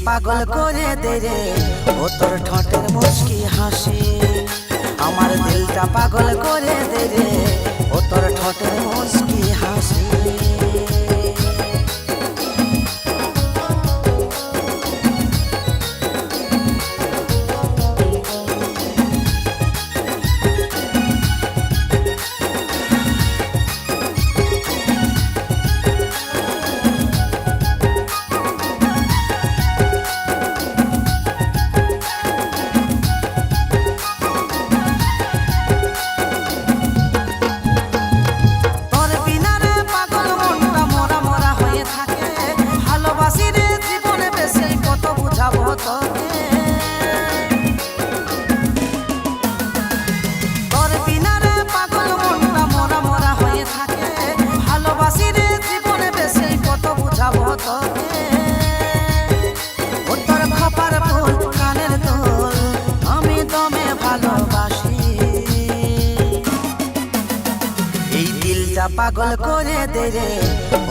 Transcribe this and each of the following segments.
পাগল করে দে রে ও তোর ঠোঁটের মুচকি হাসি। আমার দিলটা পাগল করে দে রে ও তোর ঠোঁটের মুচকি হাসি। পাগল করে দে রে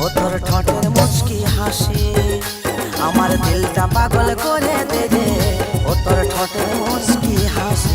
ও তোর ঠোঁটের মুচকি হাসি। আমার দিলটা পাগল করে দে রে ও তোর ঠোঁটের মুচকি হাসি।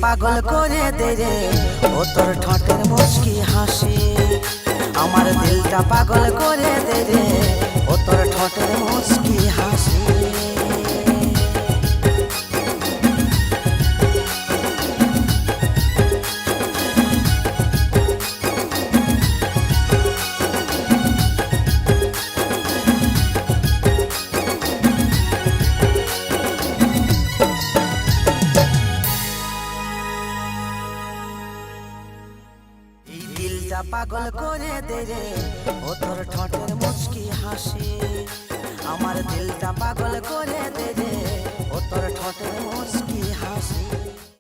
পাগল করে দে রে ও তোর ঠোঁটের মুচকি হাসি। আমার দিলটা পাগল করে দে রে ও তোর ঠোঁটের মুচকি হাসি। পাগল করে দে রে ও তোর ঠোঁটের মুচকি হাসি। আমার দিলটা পাগল করে দে রে ও তোর ঠোঁটের মুচকি